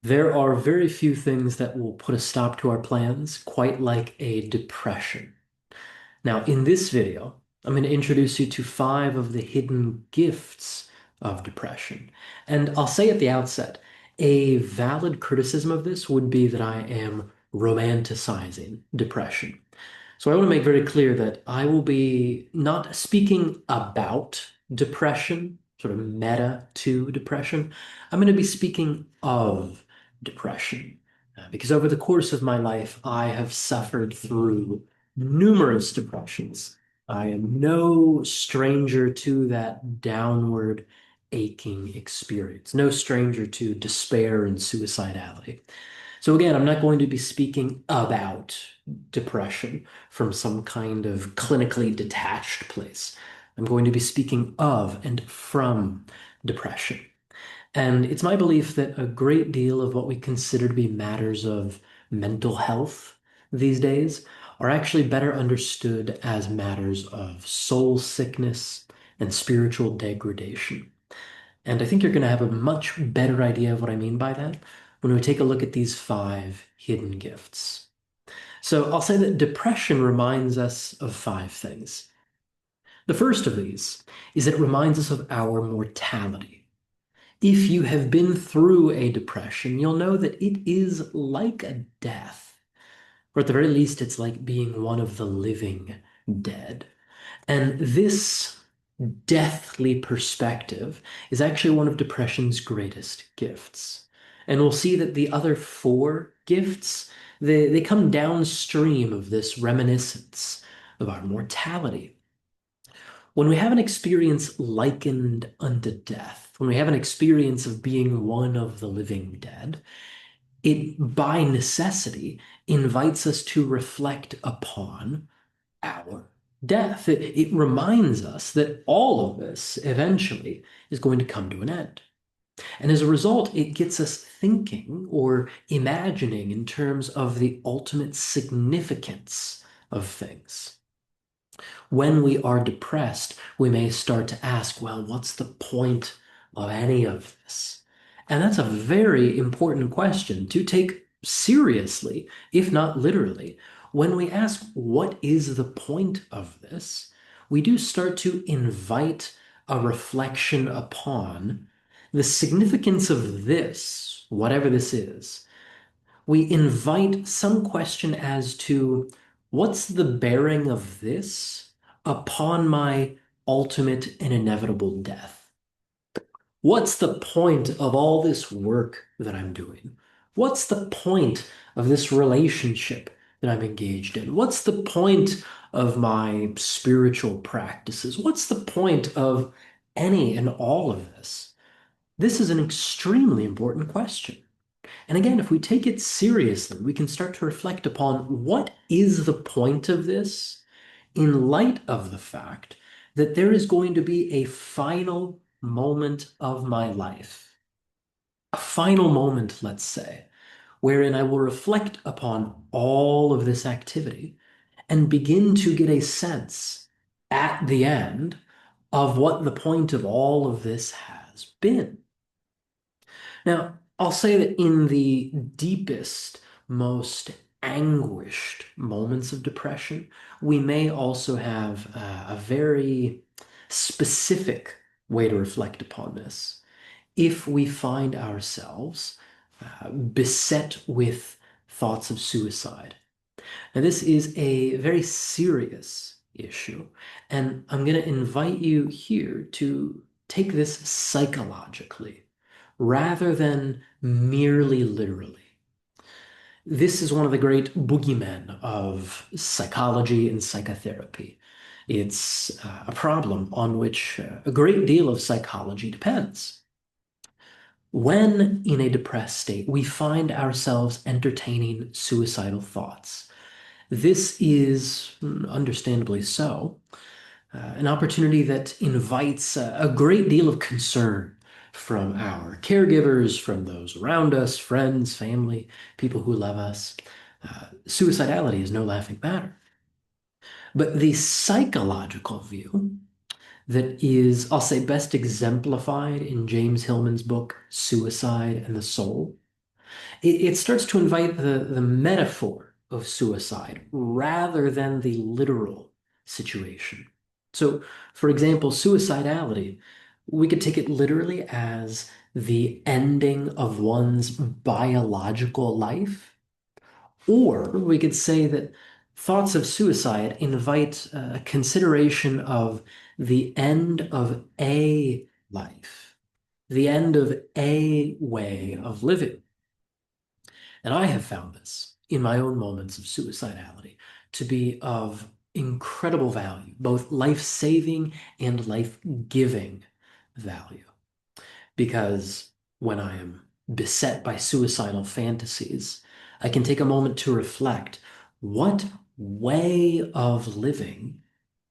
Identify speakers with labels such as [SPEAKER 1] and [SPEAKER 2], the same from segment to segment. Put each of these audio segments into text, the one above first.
[SPEAKER 1] There are very few things that will put a stop to our plans, quite like a depression. Now, in this video, I'm going to introduce you to five of the hidden gifts of depression. And I'll say at the outset, a valid criticism of this would be that I am romanticizing depression. So I want to make very clear that I will be not speaking about depression, sort of meta to depression. I'm going to be speaking of depression. Because over the course of my life, I have suffered through numerous depressions. I am no stranger to that downward aching experience, no stranger to despair and suicidality. So again, I'm not going to be speaking about depression from some kind of clinically detached place. I'm going to be speaking of and from depression. And it's my belief that a great deal of what we consider to be matters of mental health these days are actually better understood as matters of soul sickness and spiritual degradation. And I think you're going to have a much better idea of what I mean by that when we take a look at these five hidden gifts. So I'll say that depression reminds us of five things. The first of these is that it reminds us of our mortality. If you have been through a depression, you'll know that it is like a death, or at the very least, it's like being one of the living dead. And this deathly perspective is actually one of depression's greatest gifts. And we'll see that the other four gifts, they come downstream of this reminiscence of our mortality. When we have an experience likened unto death, when we have an experience of being one of the living dead, it by necessity invites us to reflect upon our death. It reminds us that all of this eventually is going to come to an end. And as a result, it gets us thinking or imagining in terms of the ultimate significance of things. When we are depressed, we may start to ask, well, what's the point of any of this? And that's a very important question to take seriously, if not literally. When we ask, what is the point of this? We do start to invite a reflection upon the significance of this, whatever this is. We invite some question as to what's the bearing of this upon my ultimate and inevitable death? What's the point of all this work that I'm doing? What's the point of this relationship that I'm engaged in? What's the point of my spiritual practices? What's the point of any and all of this? This is an extremely important question. And again, if we take it seriously, we can start to reflect upon what is the point of this in light of the fact that there is going to be a final moment of my life, a final moment, let's say, wherein I will reflect upon all of this activity and begin to get a sense at the end of what the point of all of this has been. Now, I'll say that in the deepest, most anguished moments of depression, we may also have a very specific way to reflect upon this. If we find ourselves beset with thoughts of suicide. Now, this is a very serious issue, and I'm going to invite you here to take this psychologically rather than merely literally. This is one of the great boogeymen of psychology and psychotherapy. It's a problem on which a great deal of psychology depends. When in a depressed state, we find ourselves entertaining suicidal thoughts. This is, understandably so, an opportunity that invites a great deal of concern from our caregivers, from those around us, friends, family, people who love us. Suicidality is no laughing matter. But the psychological view that is, I'll say, best exemplified in James Hillman's book, Suicide and the Soul, It starts to invite the metaphor of suicide rather than the literal situation. So, for example, suicidality, we could take it literally as the ending of one's biological life, or we could say that thoughts of suicide invite a consideration of the end of a life, the end of a way of living. And I have found this in my own moments of suicidality to be of incredible value, both life-saving and life-giving value. Because when I am beset by suicidal fantasies, I can take a moment to reflect, what way of living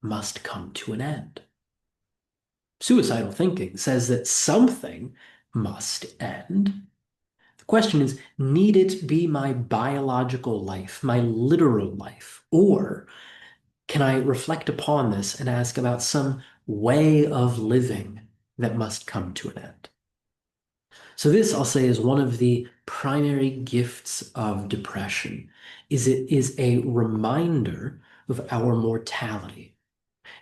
[SPEAKER 1] must come to an end? Suicidal thinking says that something must end. The question is, need it be my biological life, my literal life? Or can I reflect upon this and ask about some way of living that must come to an end? So this, I'll say, is one of the primary gifts of depression, is it is a reminder of our mortality.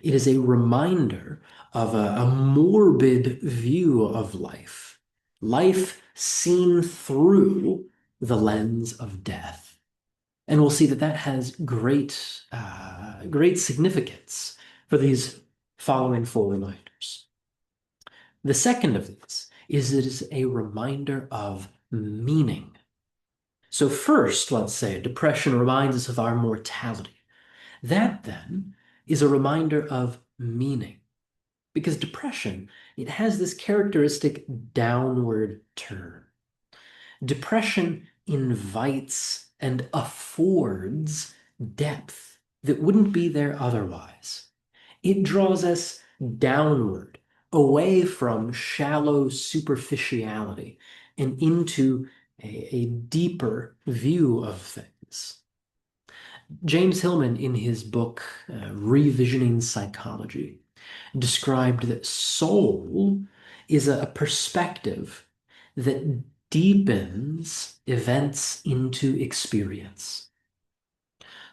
[SPEAKER 1] It is a reminder of a morbid view of life, life seen through the lens of death. And we'll see that that has great significance for these following four reminders. The second of these is it is a reminder of meaning. So first, let's say, depression reminds us of our mortality. That then is a reminder of meaning. Because depression, it has this characteristic downward turn. Depression invites and affords depth that wouldn't be there otherwise. It draws us downward, away from shallow superficiality and into a deeper view of things. James Hillman, in his book, Revisioning Psychology, described that soul is a perspective that deepens events into experience.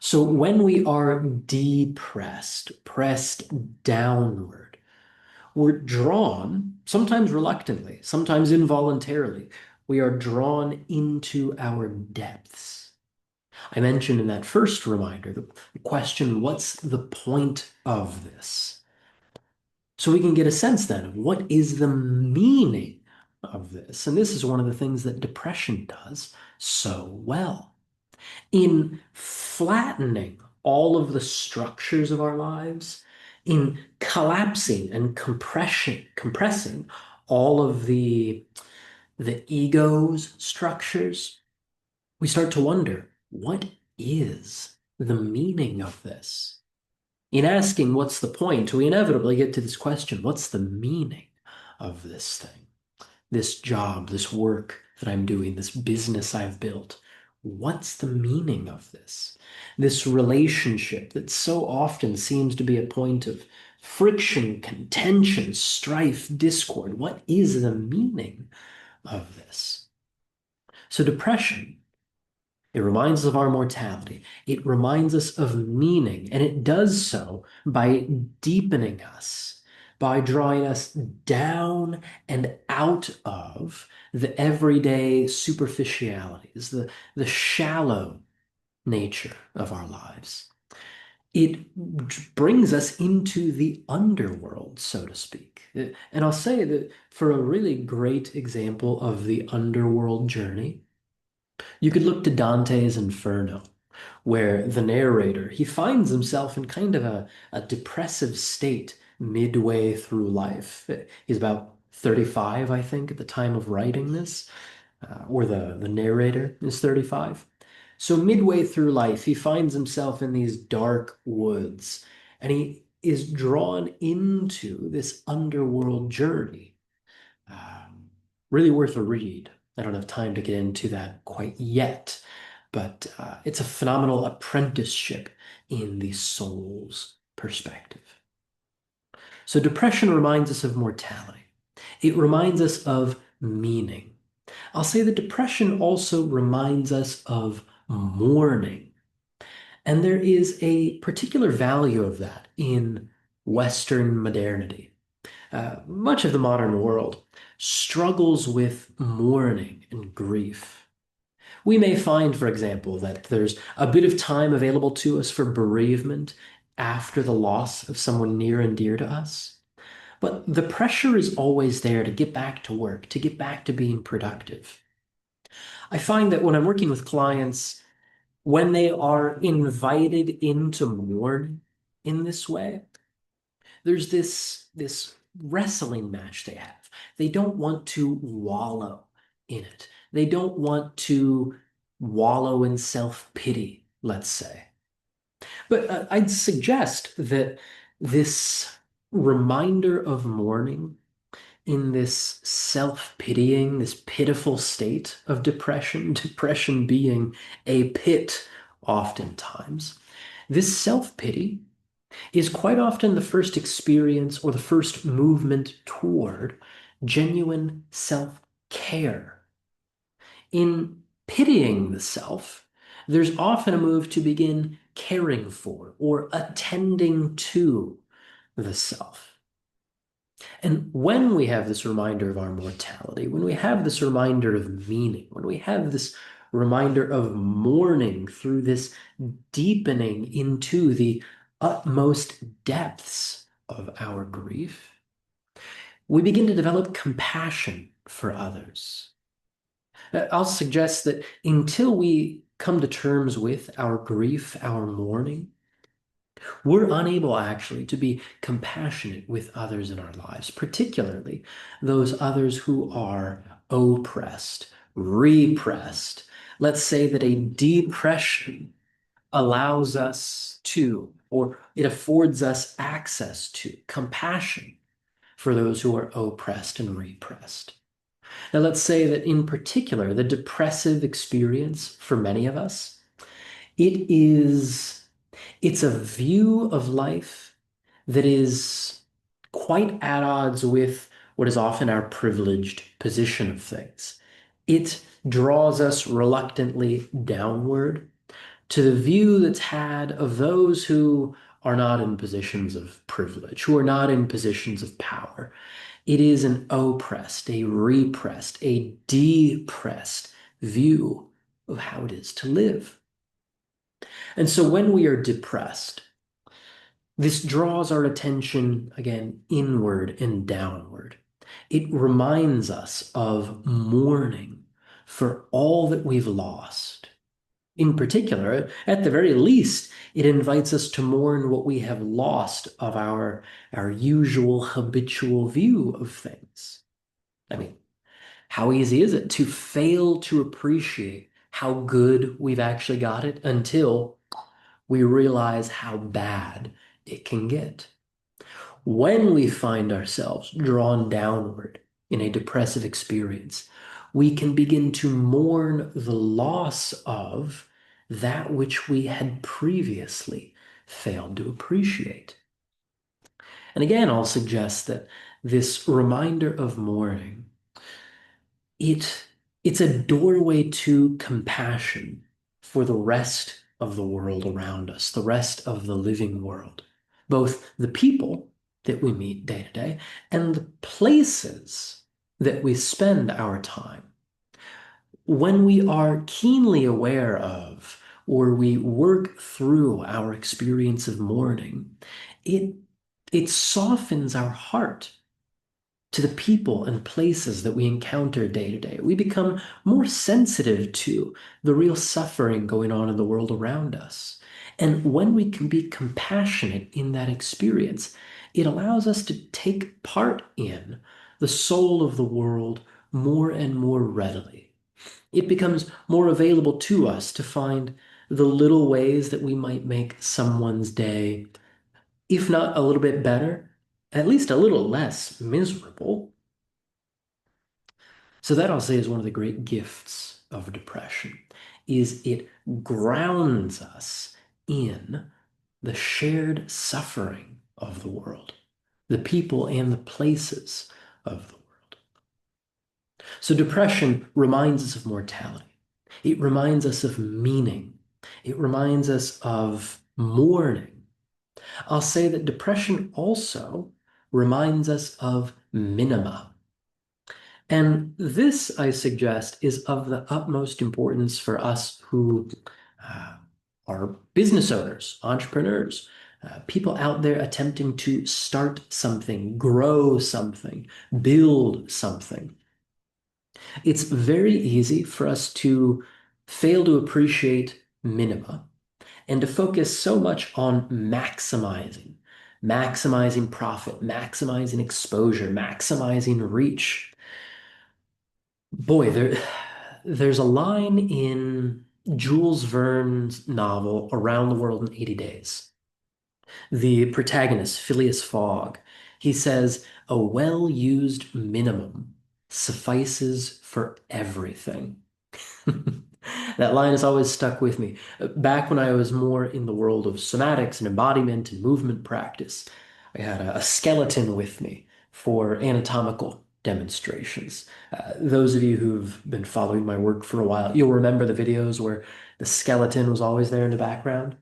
[SPEAKER 1] So when we are depressed, pressed downward, we're drawn, sometimes reluctantly, sometimes involuntarily, we are drawn into our depths. I mentioned in that first reminder the question, what's the point of this? So we can get a sense then of what is the meaning of this. And this is one of the things that depression does so well. In flattening all of the structures of our lives, in collapsing and compressing all of the ego's structures, we start to wonder, what is the meaning of this? In asking what's the point, we inevitably get to this question, what's the meaning of this thing? This job, this work that I'm doing, this business I've built. What's the meaning of this? This relationship that so often seems to be a point of friction, contention, strife, discord. What is the meaning of this? So depression, it reminds us of our mortality. It reminds us of meaning, and it does so by deepening us, by drawing us down and out of the everyday superficialities, the shallow nature of our lives. It brings us into the underworld, so to speak. And I'll say that for a really great example of the underworld journey, you could look to Dante's Inferno, where the narrator, he finds himself in kind of a depressive state midway through life. He's about 35, I think, at the time of writing this, or the narrator is 35. So midway through life, he finds himself in these dark woods, and he is drawn into this underworld journey. Really worth a read. I don't have time to get into that quite yet, but it's a phenomenal apprenticeship in the soul's perspective. So depression reminds us of mortality. It reminds us of meaning. I'll say that depression also reminds us of mourning. And there is a particular value of that in Western modernity. Much of the modern world struggles with mourning and grief. We may find, for example, that there's a bit of time available to us for bereavement after the loss of someone near and dear to us. But the pressure is always there to get back to work, to get back to being productive. I find that when I'm working with clients, when they are invited into mourn in this way, there's this wrestling match they have. They don't want to wallow in it. They don't want to wallow in self-pity, let's say. But I'd suggest that this reminder of mourning in this self-pitying, this pitiful state of depression, depression being a pit oftentimes, this self-pity is quite often the first experience or the first movement toward genuine self-care. In pitying the self, there's often a move to begin caring for or attending to the self. And when we have this reminder of our mortality, when we have this reminder of meaning, when we have this reminder of mourning through this deepening into the utmost depths of our grief, we begin to develop compassion for others. I'll suggest that until we come to terms with our grief, our mourning, we're unable actually to be compassionate with others in our lives, particularly those others who are oppressed, repressed. Let's say that a depression allows us to, or it affords us access to compassion for those who are oppressed and repressed. Now, let's say that in particular, the depressive experience for many of us, it is it's a view of life that is quite at odds with what is often our privileged position of things. It draws us reluctantly downward to the view that's had of those who are not in positions of privilege, who are not in positions of power. It is an oppressed, a repressed, a depressed view of how it is to live. And so when we are depressed, this draws our attention again inward and downward. It reminds us of mourning for all that we've lost. In particular, at the very least, it invites us to mourn what we have lost of our usual habitual view of things. I mean, how easy is it to fail to appreciate how good we've actually got it until we realize how bad it can get? When we find ourselves drawn downward in a depressive experience, we can begin to mourn the loss of that which we had previously failed to appreciate. And again, I'll suggest that this reminder of mourning, it, it's a doorway to compassion for the rest of the world around us, the rest of the living world, both the people that we meet day to day and the places that we spend our time. When we are keenly aware of or we work through our experience of mourning, it, it softens our heart to the people and places that we encounter day to day. We become more sensitive to the real suffering going on in the world around us. And when we can be compassionate in that experience, it allows us to take part in the soul of the world more and more readily. It becomes more available to us to find the little ways that we might make someone's day, if not a little bit better, at least a little less miserable. So that I'll say is one of the great gifts of depression, is it grounds us in the shared suffering of the world, the people and the places of the world. So depression reminds us of mortality. It reminds us of meaning. It reminds us of mourning. I'll say that depression also reminds us of minima. And this, I suggest, is of the utmost importance for us who uh, are business owners, entrepreneurs, people out there attempting to start something, grow something, build something. It's very easy for us to fail to appreciate minima and to focus so much on maximizing profit, maximizing exposure, maximizing reach. Boy, there's a line in Jules Verne's novel Around the World in 80 Days. The protagonist, Phileas Fogg, he says, a well-used minimum suffices for everything. That line has always stuck with me. Back when I was more in the world of somatics and embodiment and movement practice, I had a skeleton with me for anatomical demonstrations. Those of you who've been following my work for a while, you'll remember the videos where the skeleton was always there in the background.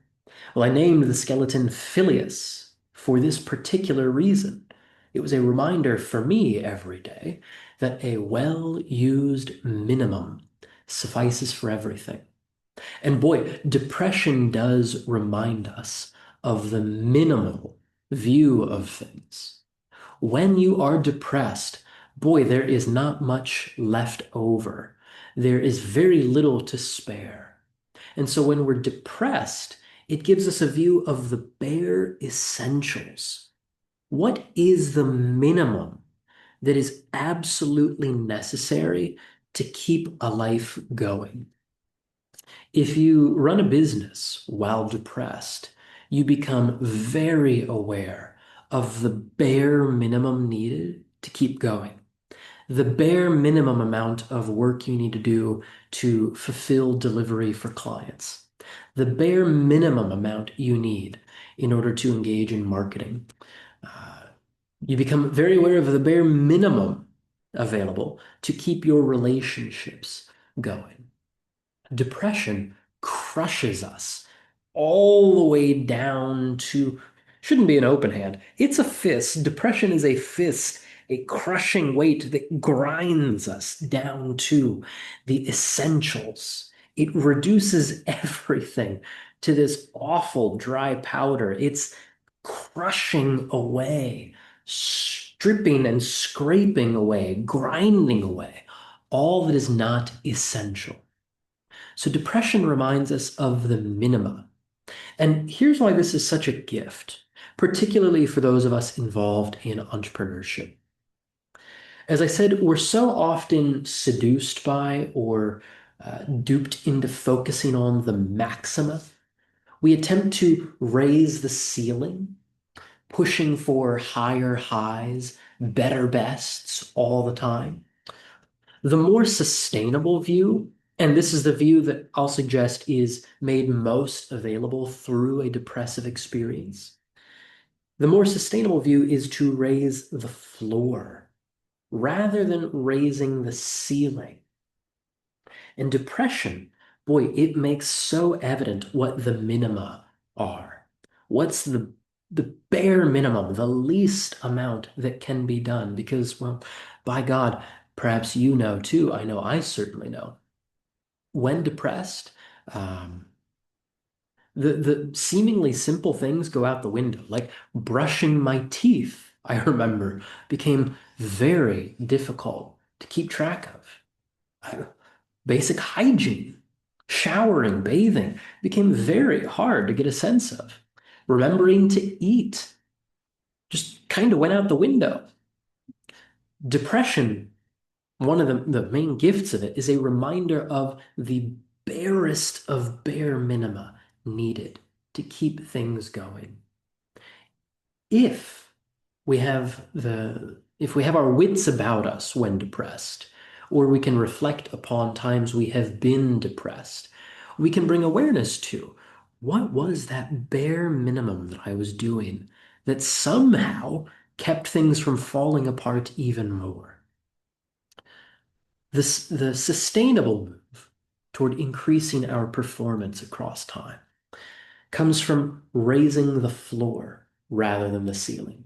[SPEAKER 1] Well, I named the skeleton Phileas for this particular reason. It was a reminder for me every day that a well-used minimum suffices for everything. And boy, depression does remind us of the minimal view of things. When you are depressed, boy, there is not much left over. There is very little to spare. And so when we're depressed, it gives us a view of the bare essentials. What is the minimum that is absolutely necessary to keep a life going? If you run a business while depressed, you become very aware of the bare minimum needed to keep going, the bare minimum amount of work you need to do to fulfill delivery for clients, the bare minimum amount you need in order to engage in marketing. Uh, you become very aware of the bare minimum available to keep your relationships going. Depression crushes us all the way down to, shouldn't be an open hand. It's a fist. Depression is a fist, a crushing weight that grinds us down to the essentials. It reduces everything to this awful dry powder. It's crushing away, stripping and scraping away, grinding away all that is not essential. So depression reminds us of the minima. And here's why this is such a gift, particularly for those of us involved in entrepreneurship. As I said, we're so often seduced by or duped into focusing on the maxima. We attempt to raise the ceiling, pushing for higher highs, better bests all the time. The more sustainable view, and this is the view that I'll suggest is made most available through a depressive experience, the more sustainable view is to raise the floor rather than raising the ceiling. And depression, boy, it makes so evident what the minima are. What's the bare minimum, the least amount that can be done? Because, well, by God, perhaps you know too. I know I certainly know. When depressed, um, the seemingly simple things go out the window, like brushing my teeth, I remember, became very difficult to keep track of. Basic hygiene, showering, bathing became very hard to get a sense of. Remembering to eat just kind of went out the window. Depression, one of the main gifts of it is a reminder of the barest of bare minima needed to keep things going. If if we have our wits about us when depressed, or we can reflect upon times we have been depressed, we can bring awareness to what was that bare minimum that I was doing that somehow kept things from falling apart even more. The sustainable move toward increasing our performance across time comes from raising the floor rather than the ceiling.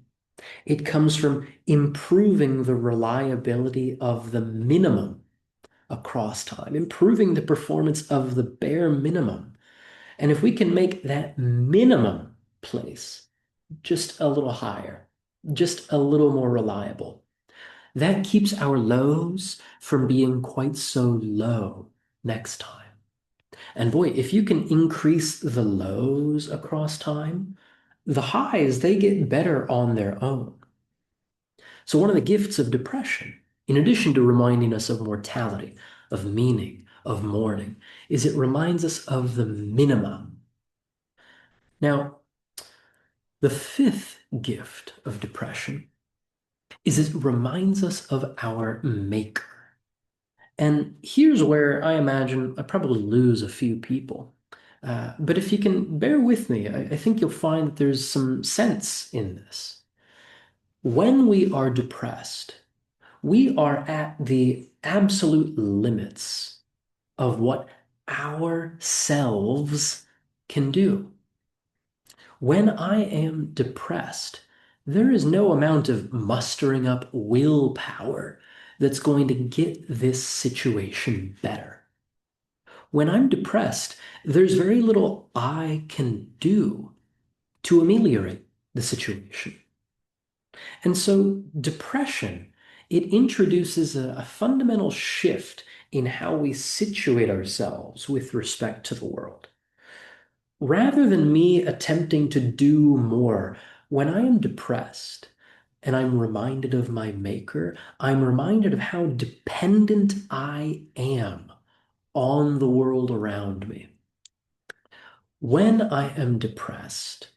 [SPEAKER 1] It comes from improving the reliability of the minimum across time, improving the performance of the bare minimum. And if we can make that minimum place just a little higher, just a little more reliable, that keeps our lows from being quite so low next time. And boy, if you can increase the lows across time, the highs, they get better on their own. So one of the gifts of depression, in addition to reminding us of mortality, of meaning, of mourning, is it reminds us of the minimum. Now, the fifth gift of depression is it reminds us of our maker. And here's where I imagine I probably lose a few people. But if you can bear with me, I think you'll find that there's some sense in this. When we are depressed, we are at the absolute limits of what ourselves can do. When I am depressed, there is no amount of mustering up willpower that's going to get this situation better. When I'm depressed, there's very little I can do to ameliorate the situation. And so depression, it introduces a fundamental shift in how we situate ourselves with respect to the world. Rather than me attempting to do more, when I am depressed and I'm reminded of my maker, I'm reminded of how dependent I am on the world around me. When I am depressed,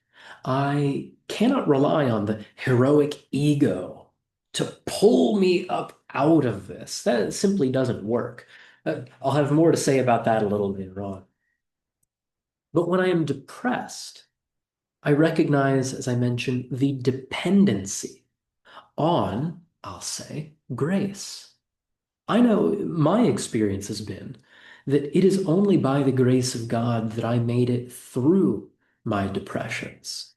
[SPEAKER 1] I cannot rely on the heroic ego to pull me up out of this. That simply doesn't work. I'll have more to say about that a little later on. But when I am depressed, I recognize, as I mentioned, the dependency on, I'll say, grace. I know my experience has been that it is only by the grace of God that I made it through my depressions.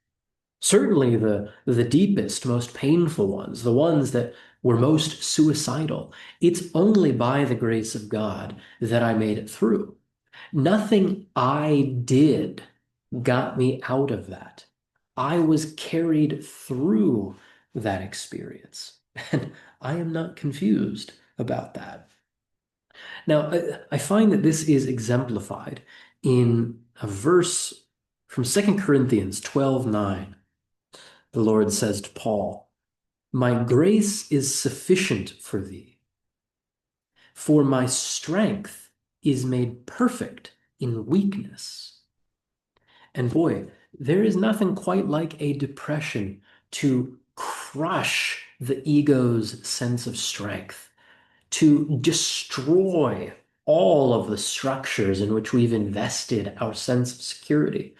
[SPEAKER 1] Certainly the deepest, most painful ones, the ones that were most suicidal, it's only by the grace of God that I made it through. Nothing I did got me out of that. I was carried through that experience. And I am not confused about that. Now, I find that this is exemplified in a verse from 2 Corinthians 12:9. The Lord says to Paul, "My grace is sufficient for thee, for my strength is made perfect in weakness." And boy, there is nothing quite like a depression to crush the ego's sense of strength, to destroy all of the structures in which we've invested our sense of security.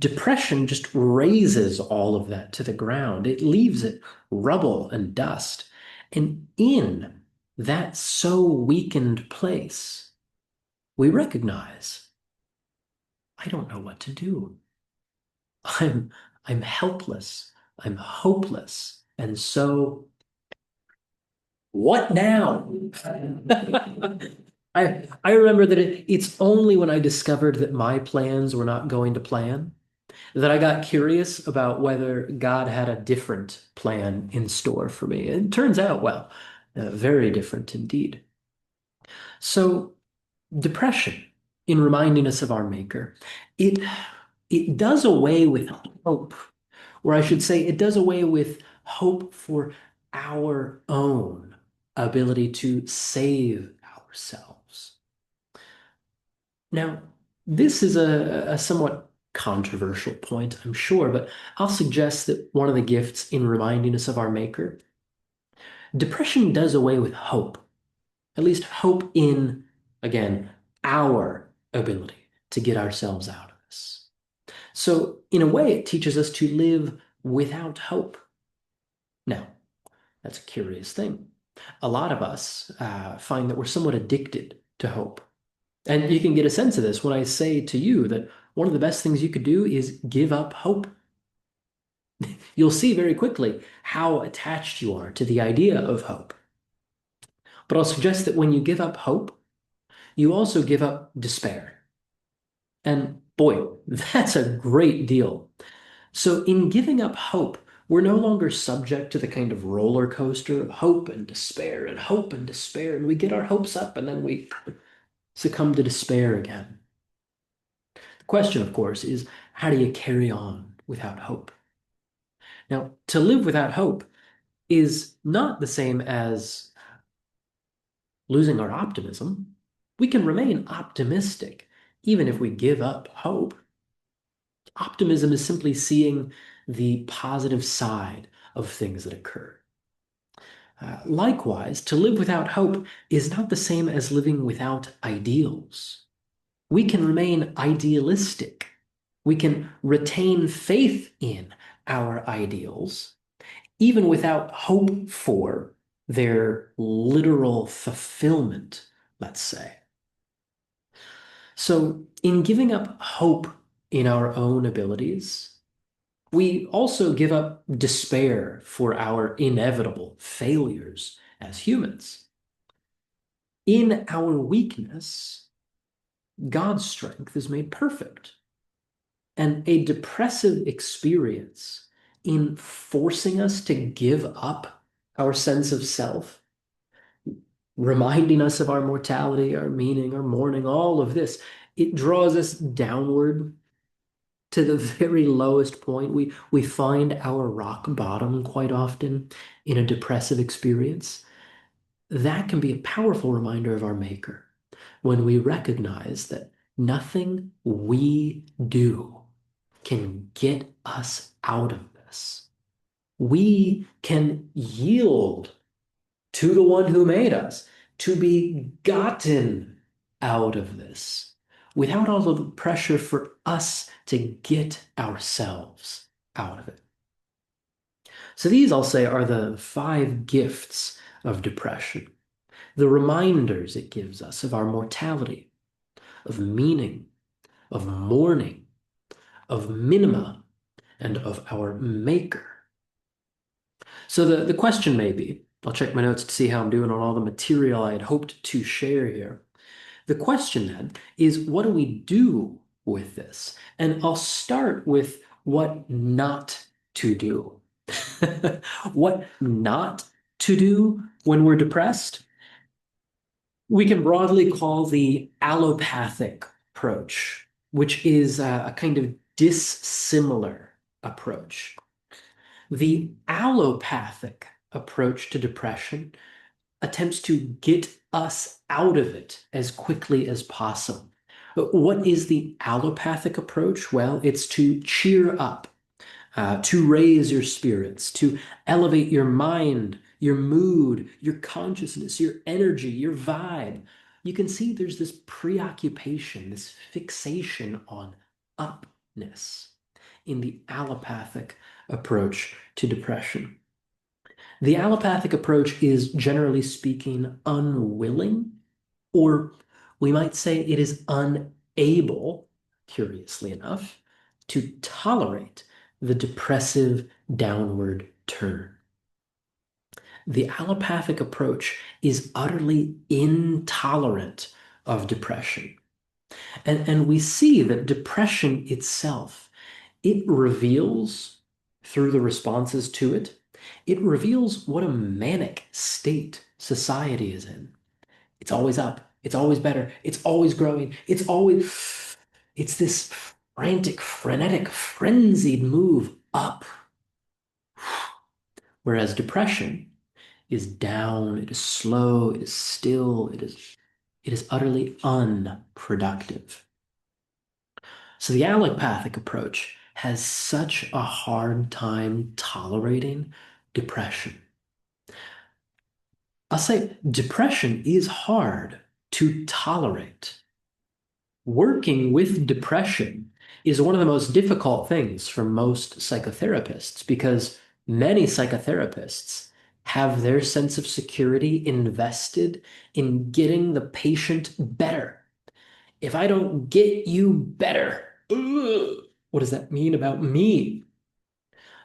[SPEAKER 1] Depression just razes all of that to the ground. It leaves it rubble and dust. And in that so weakened place, we recognize, I don't know what to do. I'm I'm helpless. I'm hopeless. And so what now? I remember that it's only when I discovered that my plans were not going to plan that I got curious about whether God had a different plan in store for me. And it turns out, well, very different indeed. So depression, in reminding us of our Maker, it it does away with hope, or I should say, it does away with hope for our own ability to save ourselves. Now, this is a somewhat controversial point, I'm sure, but I'll suggest that one of the gifts in reminding us of our Maker, depression does away with hope, at least hope in, again, our ability to get ourselves out of this. So, in a way, it teaches us to live without hope. Now, that's a curious thing. A lot of us find that we're somewhat addicted to hope. And you can get a sense of this when I say to you that one of the best things you could do is give up hope. You'll see very quickly how attached you are to the idea of hope. But I'll suggest that when you give up hope, you also give up despair. And boy, that's a great deal. So in giving up hope, we're no longer subject to the kind of roller coaster of hope and despair and hope and despair. And we get our hopes up and then we succumb to despair again. The question, of course, is how do you carry on without hope? Now, to live without hope is not the same as losing our optimism. We can remain optimistic even if we give up hope. Optimism is simply seeing the positive side of things that occur. Likewise, to live without hope is not the same as living without ideals. We can remain idealistic. We can retain faith in our ideals, even without hope for their literal fulfillment, let's say. So, in giving up hope in our own abilities, we also give up despair for our inevitable failures as humans. In our weakness, God's strength is made perfect. And a depressive experience in forcing us to give up our sense of self, reminding us of our mortality, our meaning, our mourning, all of this, it draws us downward to the very lowest point. We find our rock bottom quite often in a depressive experience. That can be a powerful reminder of our Maker when we recognize that nothing we do can get us out of this. We can yield to the one who made us to be gotten out of this without all of the pressure for us to get ourselves out of it. So these, I'll say, are the 5 gifts of depression, the reminders it gives us of our mortality, of meaning, of mourning, of minima, and of our Maker. So the question may be, I'll check my notes to see how I'm doing on all the material I had hoped to share here. The question then is, what do we do with this? And I'll start with what not to do. What not to do when we're depressed? We can broadly call the allopathic approach, which is a kind of dissimilar approach. The allopathic approach to depression attempts to get us out of it as quickly as possible. But what is the allopathic approach? Well, it's to cheer up, to raise your spirits, to elevate your mind, your mood, your consciousness, your energy, your vibe. You can see there's this preoccupation, this fixation on upness in the allopathic approach to depression. The allopathic approach is, generally speaking, unwilling, or we might say it is unable, curiously enough, to tolerate the depressive downward turn. The allopathic approach is utterly intolerant of depression. And we see that depression itself, it reveals through the responses to it, it reveals what a manic state society is in. It's always up. It's always better. It's always growing. It's this frantic, frenetic, frenzied move up. Whereas depression is down, it is slow, it is still, it is utterly unproductive. So the allopathic approach has such a hard time tolerating depression. I'll say depression is hard to tolerate. Working with depression is one of the most difficult things for most psychotherapists because many psychotherapists have their sense of security invested in getting the patient better. If I don't get you better, ugh, what does that mean about me?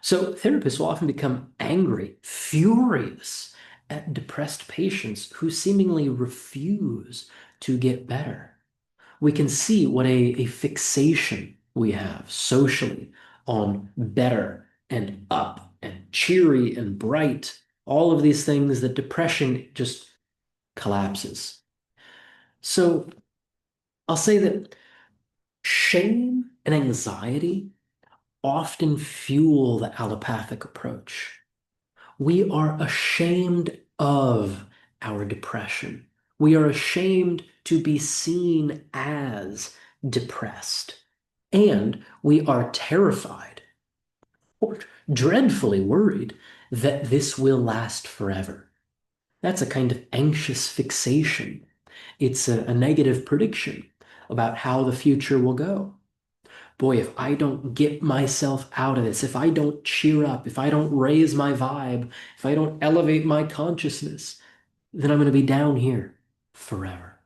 [SPEAKER 1] So therapists will often become angry, furious at depressed patients who seemingly refuse to get better. We can see what a fixation we have socially on better and up and cheery and bright, all of these things that depression just collapses. So I'll say that shame and anxiety often fuel the allopathic approach. We are ashamed of our depression. We are ashamed to be seen as depressed. And we are terrified or dreadfully worried that this will last forever. That's a kind of anxious fixation. It's a negative prediction about how the future will go. Boy, if I don't get myself out of this, if I don't cheer up, if I don't raise my vibe, if I don't elevate my consciousness, then I'm going to be down here forever.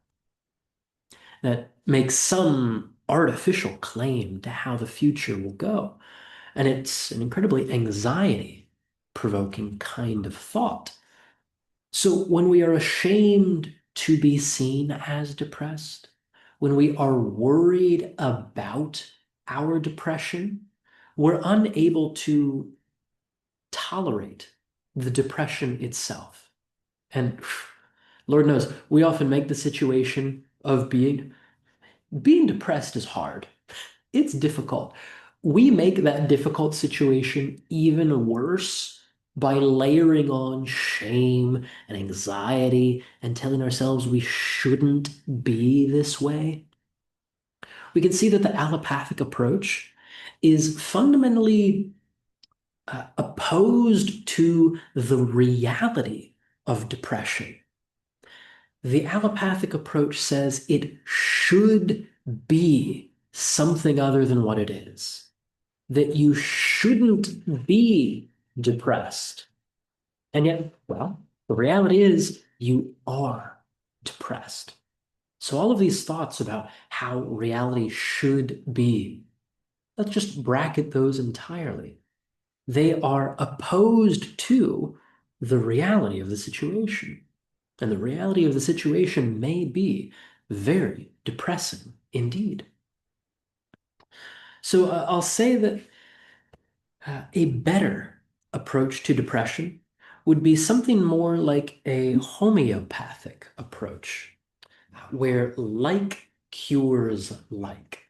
[SPEAKER 1] That makes some artificial claim to how the future will go. And it's an incredibly anxiety provoking kind of thought. So when we are ashamed to be seen as depressed, when we are worried about our depression, we're unable to tolerate the depression itself. And Lord knows, we often make the situation of being depressed is hard. It's difficult. We make that difficult situation even worse by layering on shame and anxiety and telling ourselves we shouldn't be this way. We can see that the allopathic approach is fundamentally opposed to the reality of depression. The allopathic approach says it should be something other than what it is, that you shouldn't be depressed. And yet, well, the reality is you are depressed. So all of these thoughts about how reality should be, let's just bracket those entirely. They are opposed to the reality of the situation. And the reality of the situation may be very depressing indeed. So I'll say that a better approach to depression would be something more like a homeopathic approach, where like cures like.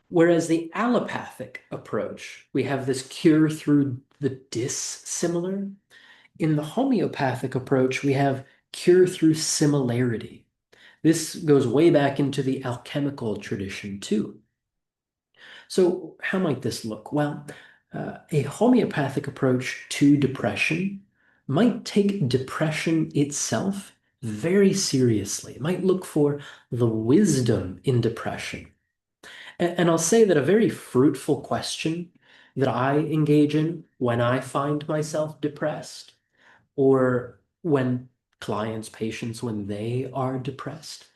[SPEAKER 1] Whereas the allopathic approach, we have this cure through the dissimilar. In the homeopathic approach, we have cure through similarity. This goes way back into the alchemical tradition too. So how might this look? Well, a homeopathic approach to depression might take depression itself very seriously. It might look for the wisdom in depression. And I'll say that a very fruitful question that I engage in when I find myself depressed or when clients, patients, when they are depressed,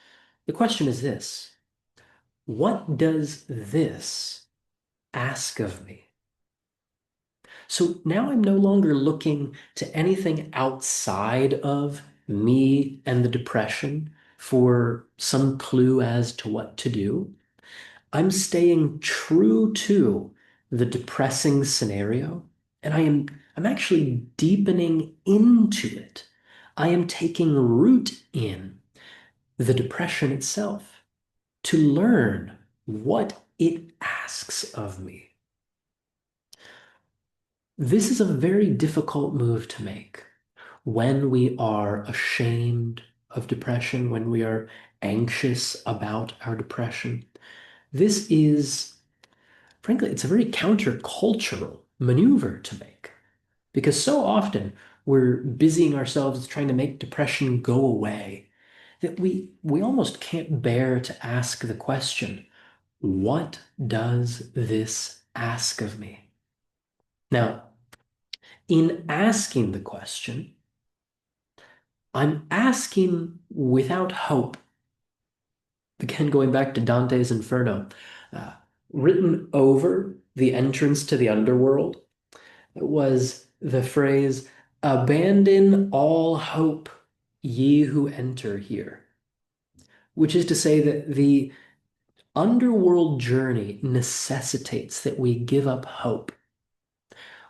[SPEAKER 1] the question is this: what does this ask of me? So now I'm no longer looking to anything outside of me and the depression for some clue as to what to do. I'm staying true to the depressing scenario, and I'm actually deepening into it. I am taking root in the depression itself to learn what it asks of me. This is a very difficult move to make when we are ashamed of depression, when we are anxious about our depression. This is, frankly, it's a very countercultural maneuver to make because so often we're busying ourselves trying to make depression go away that we almost can't bear to ask the question, what does this ask of me? Now, In asking the question, I'm asking without hope. Again, going back to Dante's Inferno, uh, written over the entrance to the underworld was the phrase, "Abandon all hope, ye who enter here," which is to say that the underworld journey necessitates that we give up hope.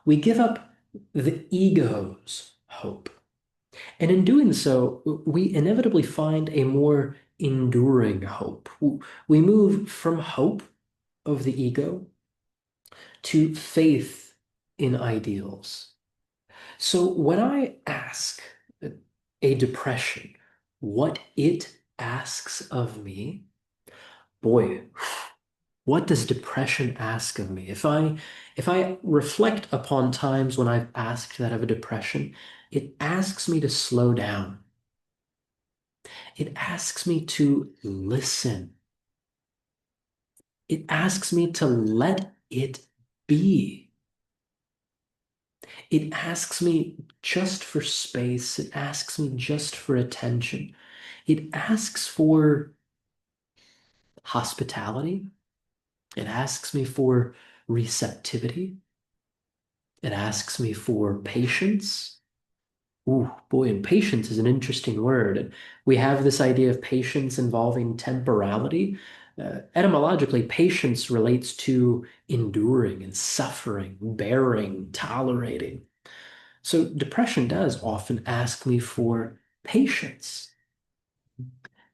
[SPEAKER 1] We give up the ego's hope. And in doing so, we inevitably find a more enduring hope. We move from hope of the ego to faith in ideals. So when I ask a depression what it asks of me, boy, what does depression ask of me? If I reflect upon times when I've asked that of a depression, it asks me to slow down. It asks me to listen. It asks me to let it be. It asks me just for space. It asks me just for attention. It asks for hospitality. It asks me for receptivity. It asks me for patience. Ooh, boy, and patience is an interesting word. And we have this idea of patience involving temporality. Etymologically, patience relates to enduring and suffering, bearing, tolerating. So depression does often ask me for patience.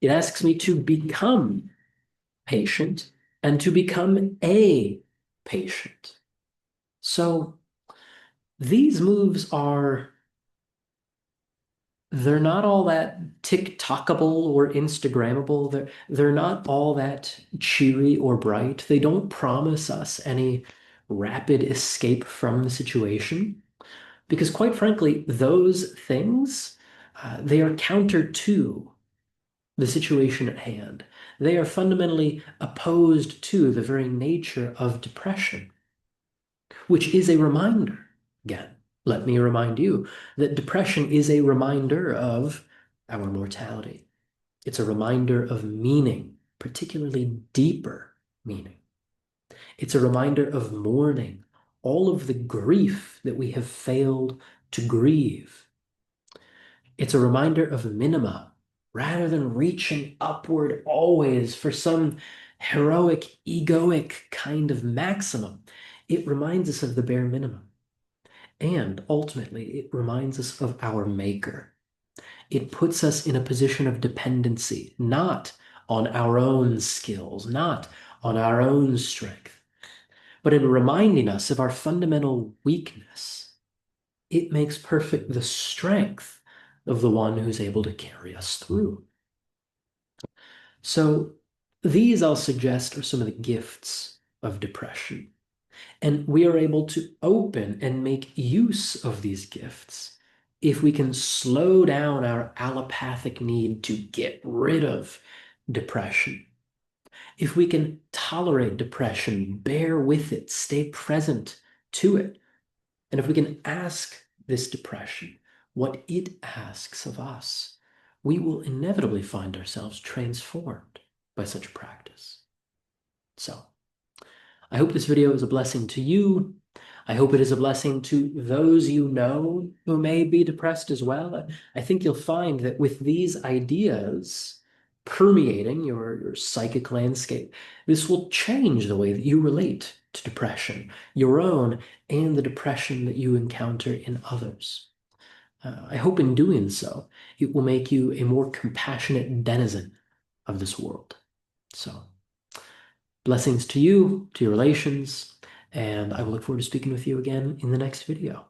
[SPEAKER 1] It asks me to become patient and to become a patient. So these moves are they're not all that TikTokable or Instagrammable. They're not all that cheery or bright. They don't promise us any rapid escape from the situation because, quite frankly, those things they are counter to the situation at hand. They are fundamentally opposed to the very nature of depression, which is a reminder. Again, let me remind you that depression is a reminder of our mortality. It's a reminder of meaning, particularly deeper meaning. It's a reminder of mourning, all of the grief that we have failed to grieve. It's a reminder of minima, rather than reaching upward always for some heroic, egoic kind of maximum. It reminds us of the bare minimum. And ultimately, it reminds us of our maker. It puts us in a position of dependency, not on our own skills, not on our own strength, but in reminding us of our fundamental weakness. It makes perfect the strength of the one who's able to carry us through. So these, I'll suggest, are some of the gifts of depression. And we are able to open and make use of these gifts if we can slow down our allopathic need to get rid of depression. If we can tolerate depression, bear with it, stay present to it. And if we can ask this depression what it asks of us, we will inevitably find ourselves transformed by such practice. So, I hope this video is a blessing to you. I hope it is a blessing to those you know who may be depressed as well. I think you'll find that with these ideas permeating your psychic landscape, this will change the way that you relate to depression, your own and the depression that you encounter in others. I hope in doing so, it will make you a more compassionate denizen of this world. So, blessings to you, to your relations, and I will look forward to speaking with you again in the next video.